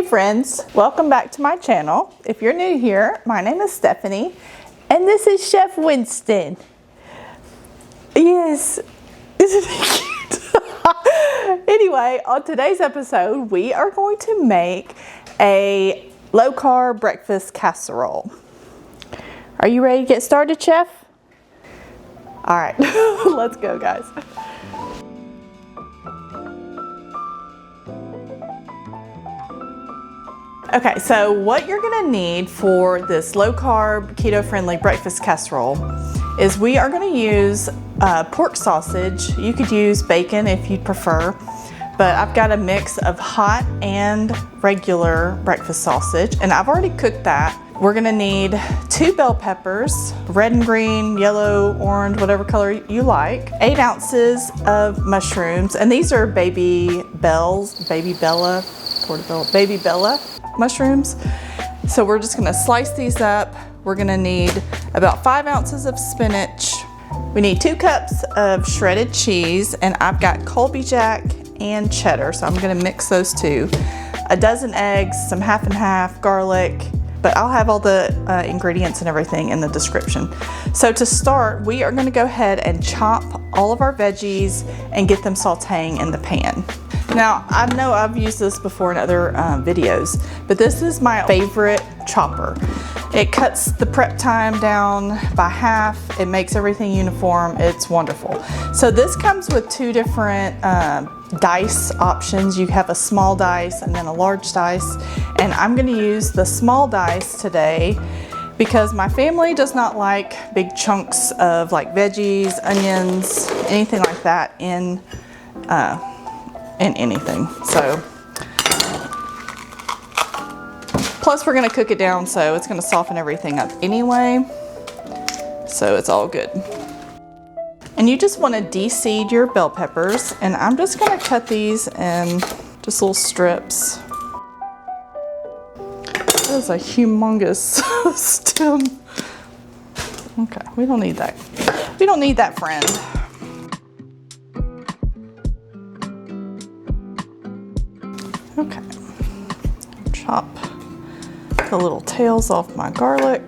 friends, welcome back to my channel. If you're new here, my name is Stephanie and this is Chef Winston. Yes, isn't he cute? Anyway, on today's episode, we are going to make a low-carb breakfast casserole. Are you ready to get started, Chef? All right, let's go, guys. Okay, so what you're gonna need for this low-carb, keto-friendly breakfast casserole is we are gonna use pork sausage. You could use bacon if you'd prefer, but I've got a mix of hot and regular breakfast sausage, and I've already cooked that. We're gonna need 2 bell peppers, red and green, yellow, orange, whatever color you like, 8 ounces of mushrooms, and these are baby bella mushrooms. So we're just gonna slice these up. We're gonna need about 5 ounces of spinach. We need 2 cups of shredded cheese, and I've got Colby Jack and cheddar, so I'm gonna mix those two. A dozen eggs, some half and half, garlic, but I'll have all the ingredients and everything in the description. So to start, we are gonna go ahead and chop all of our veggies and get them sautéing in the pan. Now, I know I've used this before in other videos, but this is my favorite chopper. It cuts the prep time down by half. It makes everything uniform. It's wonderful. So this comes with 2 different dice options. You have a small dice and then a large dice. And I'm gonna use the small dice today because my family does not like big chunks of like veggies, onions, anything like that in anything. So, plus we're gonna cook it down, so it's gonna soften everything up anyway. So it's all good. And you just wanna de-seed your bell peppers, and I'm just gonna cut these in just little strips. That is a humongous stem. Okay, we don't need that. We don't need that, friend. Okay, chop the little tails off my garlic.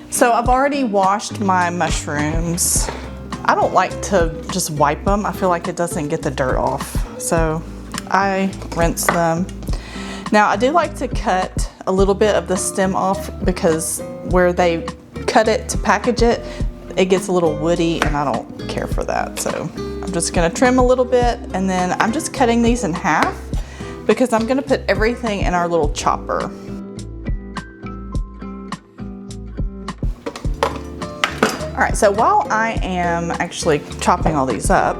So I've already washed my mushrooms. I don't like to just wipe them. I feel like it doesn't get the dirt off. So I rinse them. Now I do like to cut a little bit of the stem off because where they cut it to package it, it gets a little woody and I don't care for that. So I'm just gonna trim a little bit, and then I'm just cutting these in half because I'm gonna put everything in our little chopper. All right, so while I am actually chopping all these up,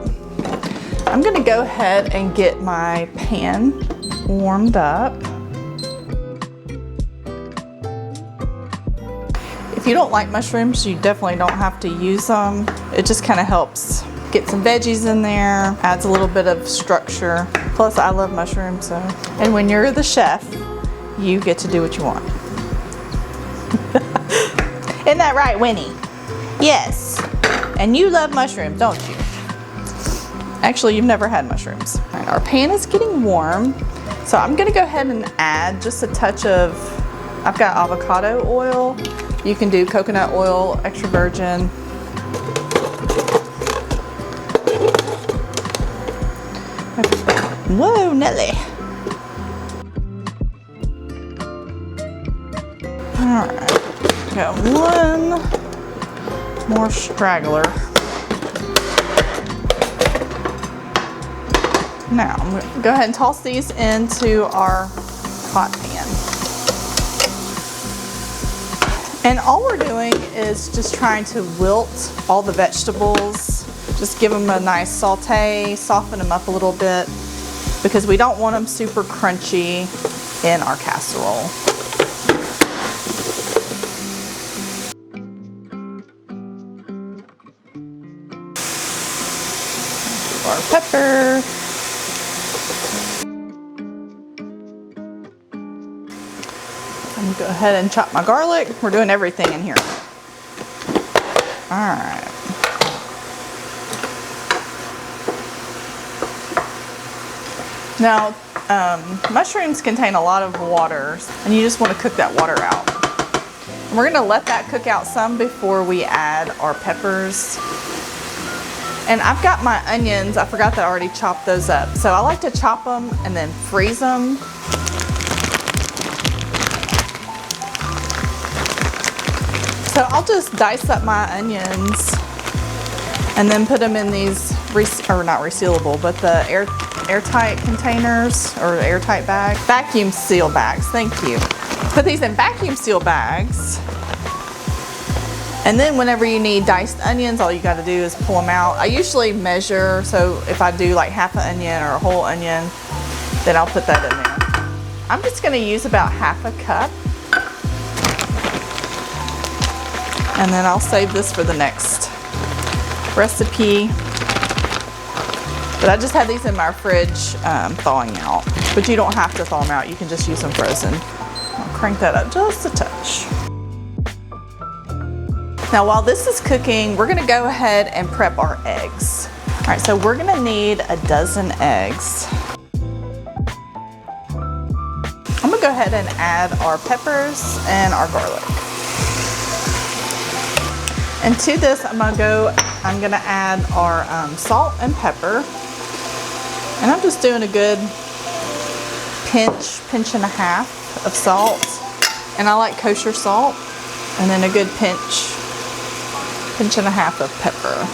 I'm gonna go ahead and get my pan warmed up. If you don't like mushrooms, you definitely don't have to use them. It just kind of helps get some veggies in there, adds a little bit of structure. Plus, I love mushrooms, so. And when you're the chef, you get to do what you want. Isn't that right, Winnie? Yes. And you love mushrooms, don't you? Actually, you've never had mushrooms. All right, our pan is getting warm, so I'm gonna go ahead and add just a touch of, I've got avocado oil. You can do coconut oil, extra virgin. Whoa, Nelly. All right, got one more straggler. Now, I'm gonna go ahead and toss these into our hot pan. And all we're doing is just trying to wilt all the vegetables. Just give them a nice saute, soften them up a little bit, because we don't want them super crunchy in our casserole. Our pepper. I'm gonna go ahead and chop my garlic. We're doing everything in here. All right. Now, mushrooms contain a lot of water, and you just want to cook that water out. And we're gonna let that cook out some before we add our peppers. And I've got my onions, I forgot that I already chopped those up. So I like to chop them and then freeze them. So I'll just dice up my onions and then put them in these, or not resealable, but the airtight containers or airtight bags. Vacuum seal bags, thank you. Put these in vacuum seal bags. And then whenever you need diced onions, all you gotta do is pull them out. I usually measure, so if I do like half an onion or a whole onion, then I'll put that in there. I'm just gonna use about half a cup. And then I'll save this for the next recipe. But I just had these in my fridge thawing out. But you don't have to thaw them out, you can just use them frozen. I'll crank that up just a touch. Now while this is cooking, we're gonna go ahead and prep our eggs. All right, so we're gonna need a dozen eggs. I'm gonna go ahead and add our peppers and our garlic. And to this, I'm gonna add our salt and pepper. And I'm just doing a good pinch and a half of salt. And I like kosher salt. And then a good pinch and a half of pepper.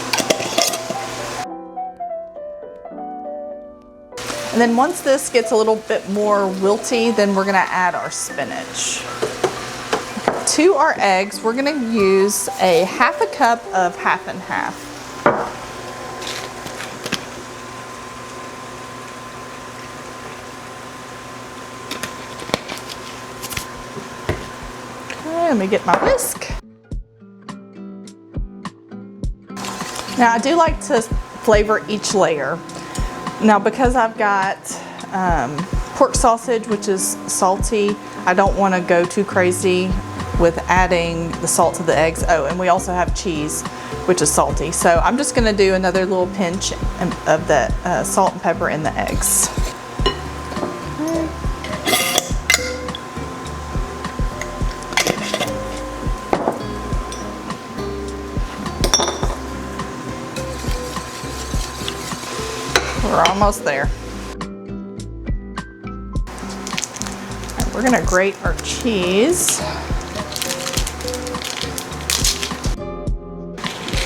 And then once this gets a little bit more wilty, then we're gonna add our spinach. To our eggs, we're gonna use a half a cup of half and half. Okay, let me get my whisk. Now I do like to flavor each layer. Now because I've got pork sausage, which is salty, I don't want to go too crazy with adding the salt to the eggs. Oh, and we also have cheese, which is salty. So I'm just gonna do another little pinch of that salt and pepper in the eggs. We're almost there. We're gonna grate our cheese.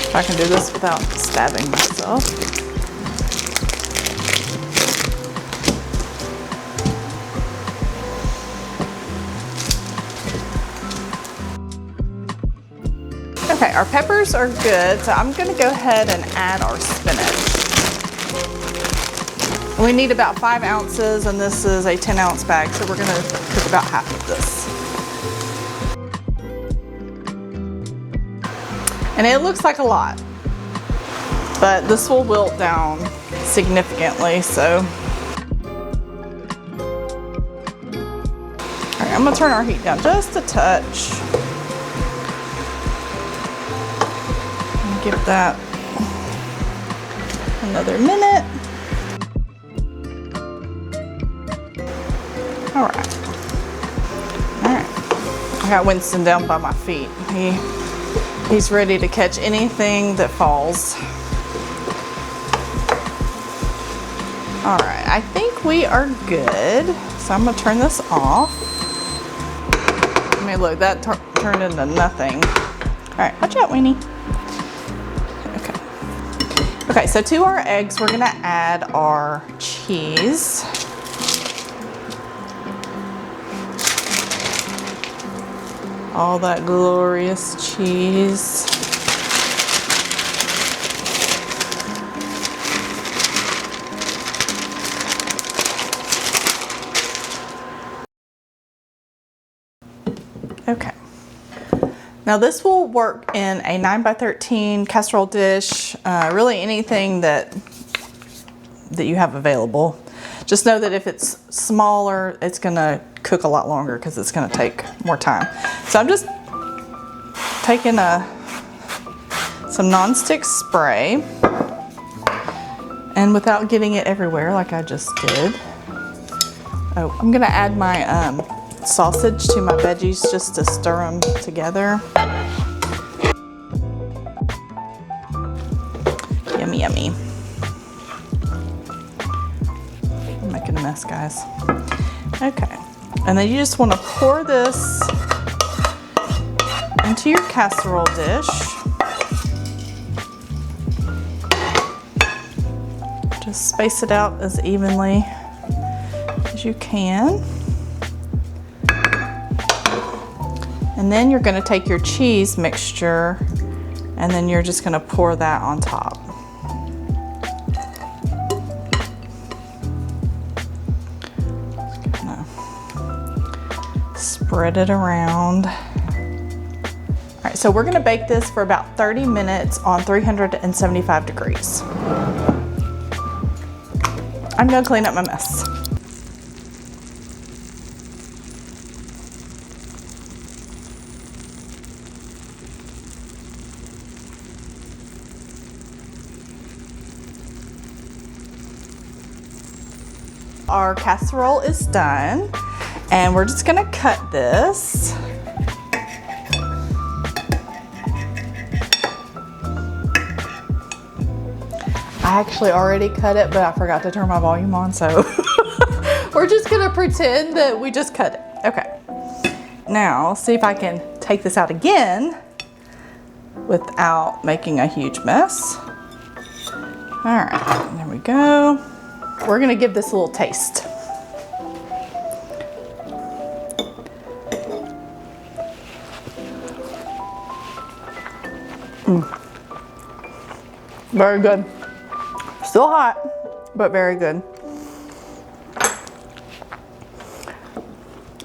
If I can do this without stabbing myself. Okay, our peppers are good, so I'm gonna go ahead and add our spinach. We need about 5 ounces, and this is a 10-ounce bag, so we're gonna cook about half of this. And it looks like a lot, but this will wilt down significantly, so. All right, I'm gonna turn our heat down just a touch. And give that another minute. All right. I got Winston down by my feet. He's ready to catch anything that falls. All right, I think we are good. So I'm gonna turn this off. I mean, look, that turned into nothing. All right, watch out, Weenie. Okay. Okay, so to our eggs, we're gonna add our cheese. All that glorious cheese. Okay. Now this will work in a 9x13 casserole dish, really anything that you have available. Just know that if it's smaller, it's gonna cook a lot longer because it's gonna take more time. So I'm just taking some nonstick spray, and without getting it everywhere like I just did, Oh, I'm gonna add my sausage to my veggies just to stir them together. Yummy, yummy. I'm making a mess, guys. Okay, and then you just want to pour this into your casserole dish. Just space it out as evenly as you can. And then you're going to take your cheese mixture and then you're just going to pour that on top. Just gonna spread it around. All right, so we're going to bake this for about 30 minutes on 375 degrees. I'm going to clean up my mess. Our casserole is done, and we're just gonna cut this. I actually already cut it, but I forgot to turn my volume on, so we're just gonna pretend that we just cut it. Okay. Now, see if I can take this out again without making a huge mess. All right, there we go. We're gonna give this a little taste. Very good. Still hot, but very good.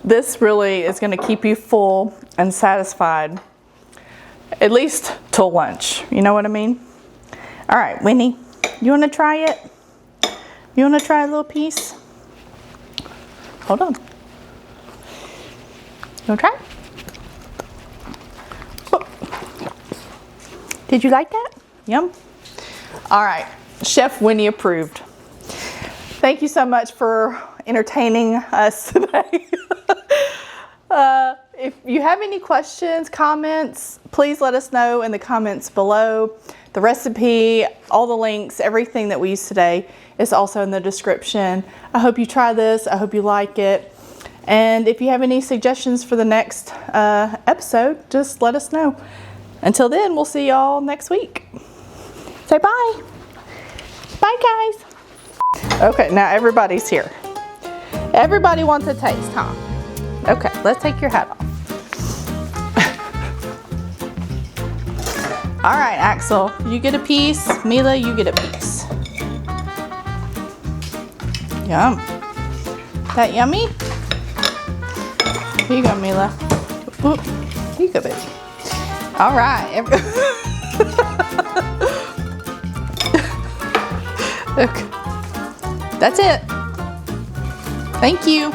This really is gonna keep you full and satisfied, at least till lunch. You know what I mean? All right, Winnie, you wanna try it? You want to try a little piece? Hold on. You want to try? Oh. Did you like that? Yum. All right, Chef Winnie approved. Thank you so much for entertaining us today. If you have any questions, comments, please let us know in the comments below. The recipe, all the links, everything that we used today is also in the description. I hope you try this. I hope you like it. And if you have any suggestions for the next episode, just let us know. Until then, we'll see y'all next week. Say bye. Bye, guys. Okay, now everybody's here. Everybody wants a taste, huh? Okay, let's take your hat off. All right, Axel, you get a piece. Mila, you get a piece. Yum. That yummy? Here you go, Mila. Oop. Here you go, baby. All right. Okay. That's it. Thank you.